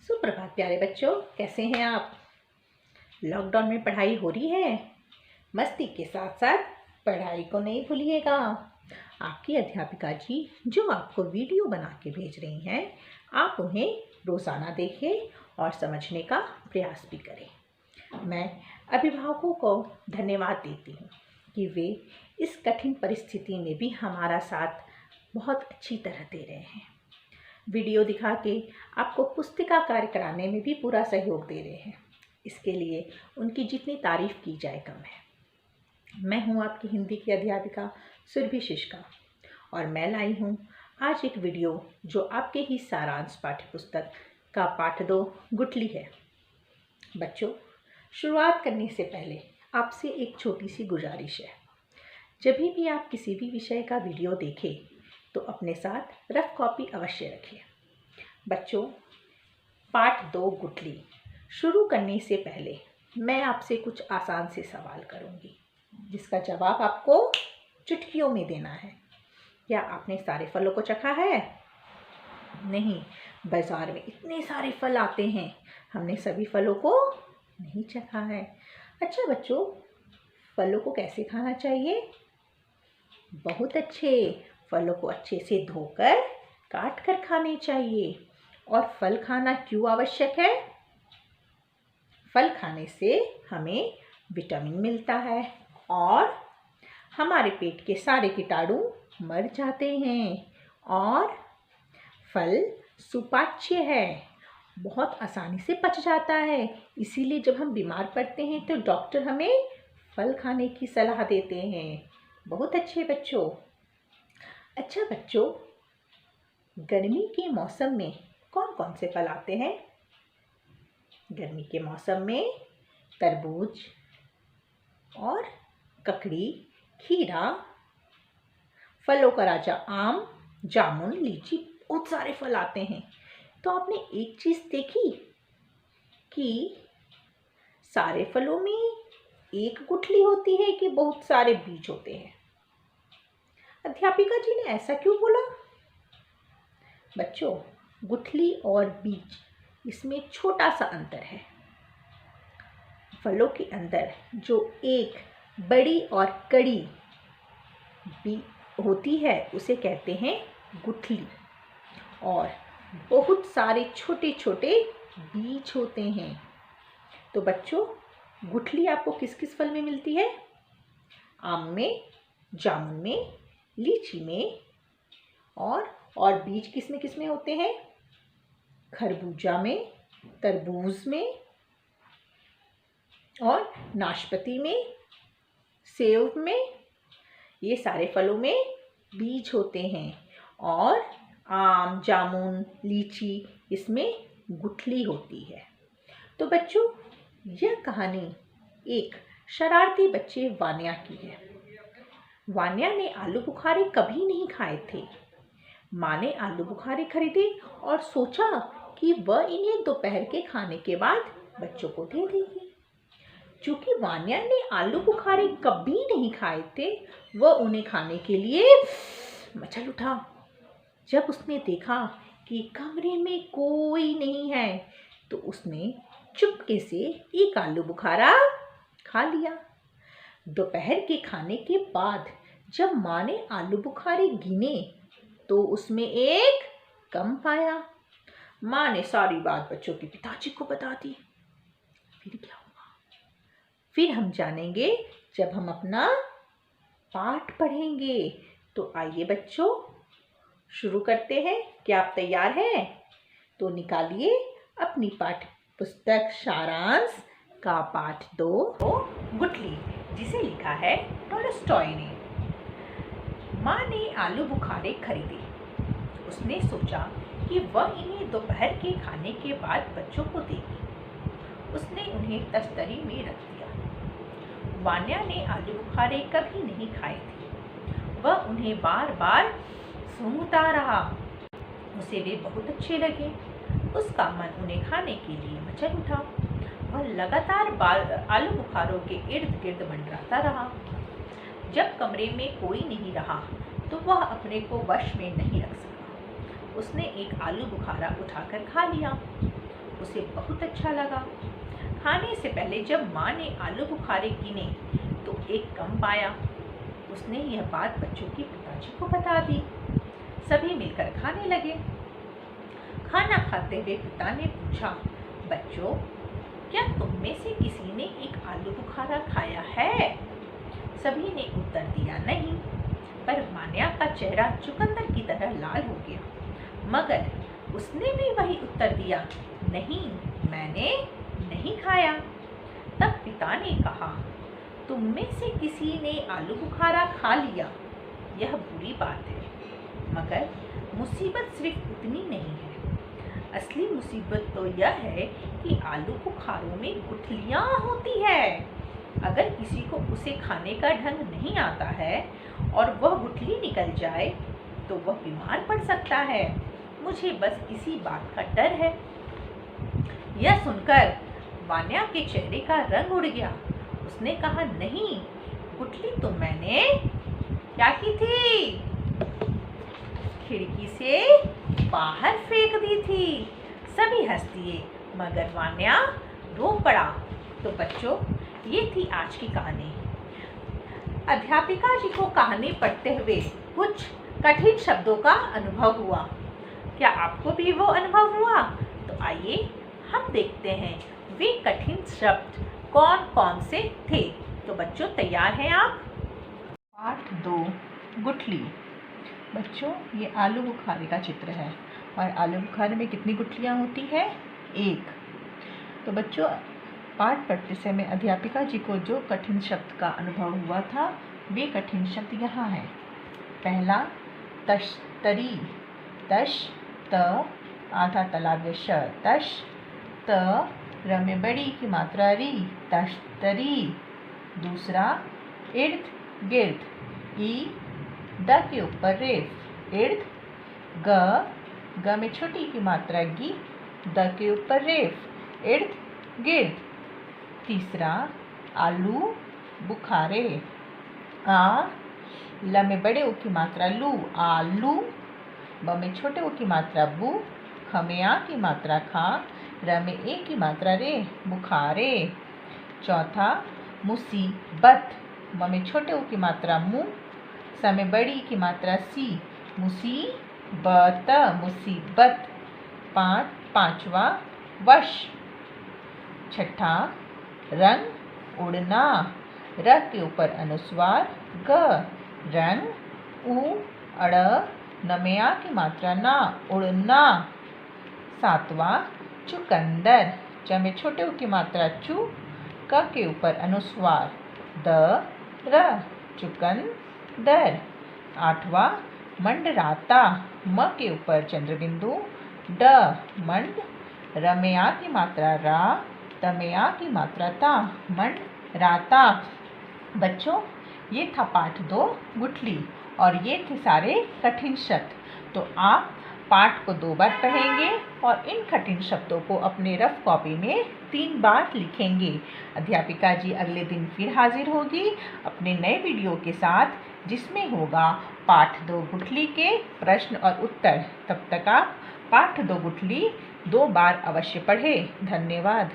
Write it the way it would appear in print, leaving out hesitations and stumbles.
सुप्रभात प्यारे बच्चों, कैसे हैं आप। लॉकडाउन में पढ़ाई हो रही है, मस्ती के साथ साथ पढ़ाई को नहीं भूलिएगा। आपकी अध्यापिका जी जो आपको वीडियो बना के भेज रही हैं, आप उन्हें रोज़ाना देखें और समझने का प्रयास भी करें। मैं अभिभावकों को धन्यवाद देती हूँ कि वे इस कठिन परिस्थिति में भी हमारा साथ बहुत अच्छी तरह दे रहे हैं। वीडियो दिखा के आपको पुस्तिका कार्य कराने में भी पूरा सहयोग दे रहे हैं। इसके लिए उनकी जितनी तारीफ़ की जाए कम है। मैं हूँ आपकी हिंदी की अध्यापिका सुरभि शिष्का और मैं लाई हूँ आज एक वीडियो जो आपके ही सारांश पाठ्य पुस्तक का पाठ 2 गुठली है। बच्चों, शुरुआत करने से पहले आपसे एक छोटी सी गुजारिश है। जब भी आप किसी भी विषय का वीडियो देखें तो अपने साथ रफ कॉपी अवश्य रखें। बच्चों, पाठ 2 गुठली शुरू करने से पहले मैं आपसे कुछ आसान से सवाल करूंगी, जिसका जवाब आपको चुटकियों में देना है। क्या आपने सारे फलों को चखा है? नहीं, बाजार में इतने सारे फल आते हैं, हमने सभी फलों को नहीं चखा है। अच्छा बच्चों, फलों को कैसे खाना चाहिए? बहुत अच्छे, फलों को अच्छे से धोकर काट कर खाने चाहिए। और फल खाना क्यों आवश्यक है? फल खाने से हमें विटामिन मिलता है और हमारे पेट के सारे कीटाणु मर जाते हैं। और फल सुपाच्य है, बहुत आसानी से पच जाता है। इसीलिए जब हम बीमार पड़ते हैं तो डॉक्टर हमें फल खाने की सलाह देते हैं। बहुत अच्छे बच्चों। अच्छा बच्चों, गर्मी के मौसम में कौन कौन से फल आते हैं? गर्मी के मौसम में तरबूज और ककड़ी, खीरा, फलों का राजा आम, जामुन, लीची, बहुत सारे फल आते हैं। तो आपने एक चीज़ देखी कि सारे फलों में एक गुठली होती है कि बहुत सारे बीज होते हैं? अध्यापिका जी ने ऐसा क्यों बोला? बच्चों, गुठली और बीज, इसमें छोटा सा अंतर है। फलों के अंदर जो एक बड़ी और कड़ी होती है उसे कहते हैं गुठली, और बहुत सारे छोटे छोटे बीज होते हैं। तो बच्चों, गुठली आपको किस किस फल में मिलती है? आम में, जामुन में, लीची में, और बीज किस में होते हैं? खरबूजा में, तरबूज में, और नाशपाती में, सेब में। ये सारे फलों में बीज होते हैं। और आम, जामुन, लीची, इसमें गुठली होती है। तो बच्चों, यह कहानी एक शरारती बच्चे वान्या की है। वान्या ने आलू बुखारे कभी नहीं खाए थे। माँ ने आलू बुखारे खरीदे और सोचा कि वह इन्हें दोपहर के खाने के बाद बच्चों को दे देगी। चूंकि वान्या ने आलू बुखारे कभी नहीं खाए थे, वह उन्हें खाने के लिए मचल उठा। जब उसने देखा कि कमरे में कोई नहीं है तो उसने चुपके से एक आलू बुखारा खा लिया। दोपहर के खाने के बाद जब माँ ने आलू बुखारे गिने तो उसमें एक कम पाया। माँ ने सारी बात बच्चों के पिताजी को बता दी। फिर क्या हुआ? फिर हम जानेंगे जब हम अपना पाठ पढ़ेंगे। तो आइए बच्चों, शुरू करते हैं। क्या आप तैयार हैं? तो निकालिए अपनी पाठ्य पुस्तक सारांश का पाठ 2 गुठली, जिसे लिखा है टॉलस्टॉय ने। माँ ने आलू बुखारे खरीदे। उसने सोचा कि वह इन्हें दोपहर के खाने के बाद बच्चों को देगी। उसने उन्हें तस्तरी में रख दिया। वान्या ने आलू बुखारे कभी नहीं खाए थे। वह उन्हें बार बार सूंघता रहा। उसे वे बहुत अच्छे लगे। उसका मन उन्हें खाने के लिए मचल उठा। वह लगातार आलू बुखारों के इर्द गिर्द मंडराता रहा। जब कमरे में कोई नहीं रहा तो वह अपने को वश में नहीं रख सका। उसने एक आलू बुखारा उठाकर खा लिया। उसे बहुत अच्छा लगा। खाने से पहले जब माँ ने आलू बुखारे गिने तो एक कम पाया। उसने यह बात बच्चों के पिताजी को बता दी। सभी मिलकर खाने लगे। खाना खाते हुए पिता ने पूछा, बच्चों, क्या तुम में से किसी ने एक आलू बुखारा खाया है? सभी ने उत्तर दिया नहीं, पर वान्या का चेहरा चुकंदर की तरह लाल हो गया। मगर उसने भी वही उत्तर दिया, नहीं, मैंने नहीं खाया। तब पिता ने कहा, तुम में से किसी ने आलू बुखारा खा लिया, यह बुरी बात है, मगर मुसीबत सिर्फ उतनी नहीं है। असली मुसीबत तो यह है कि आलू बुखारों में गुठलियां होती है। अगर किसी को उसे खाने का ढंग नहीं आता है और वह गुठली निकल जाए तो वह बीमार पड़ सकता है। मुझे बस इसी बात का डर है। यह सुनकर वान्या के चेहरे का रंग उड़ गया। उसने कहा, नहीं, गुठली तो मैंने क्या की थी? खिड़की से बाहर फेंक दी थी। सभी हंस दिए, मगर वान्या रो पड़ा। तो बच्चों, ये थी आज की कहानी। अध्यापिका जी को कहानी पढ़ते हुए कुछ कठिन शब्दों का अनुभव हुआ। क्या आपको भी वो अनुभव हुआ? तो आइए हम देखते हैं वे कठिन शब्द कौन कौन से थे। तो बच्चों, तैयार हैं आप? पाठ 2, गुठली। बच्चों, ये आलू बुखारे का चित्र है और आलू बुखारे में कितनी गुठलियाँ होती है? 1। तो बच्चों, पाठ पढ़ते समय अध्यापिका जी को जो कठिन शब्द का अनुभव हुआ था, वे कठिन शब्द यहाँ हैं। पहला, तश्तरी। तश, त, आधा तालव्य श, तश। त, र में बड़ी की मात्रा री, तश्तरी। दूसरा, इर्द गिर्द। ई, द के ऊपर रेफ, इर्द। ग में छोटी की मात्रा गी, द के ऊपर रेफ, इर्द गिर्द। तीसरा, आलू बुखारे। आ, ल में बड़े ओ की मात्रा लू, आलू। ब में छोटे ओ की मात्रा बू, ख में आ की मात्रा खा, र में ए की मात्रा रे, बुखारे। चौथा, मुसीबत। म में छोटे ओ की मात्रा मु, स में बड़ी की मात्रा सी, मुसीबत, मुसीबत। पांचवा, वश। छठा, रंग उड़ना। र के ऊपर अनुस्वार ग, रंग। उ, अड़, न में आ की मात्रा ना, उड़ना। सातवां, चुकंदर। च में छोटे उ की मात्रा चू, क के ऊपर अनुस्वार द, र, चुकंदर। आठवां, मंडराता। म के ऊपर चंद्रबिंदु, ड, मंड। र में आ की मात्रा रा, त में आ की मात्रा ता, मंडराता। बच्चों, ये था पाठ 2, गुठली, और ये थे सारे कठिन शब्द। तो आप पाठ को 2 बार पढ़ेंगे और इन कठिन शब्दों को अपने रफ कॉपी में 3 बार लिखेंगे। अध्यापिका जी अगले दिन फिर हाजिर होगी अपने नए वीडियो के साथ, जिसमें होगा पाठ 2 गुठली के प्रश्न और उत्तर। तब तक आप पाठ 2 गुठली 2 बार अवश्य पढ़ें। धन्यवाद।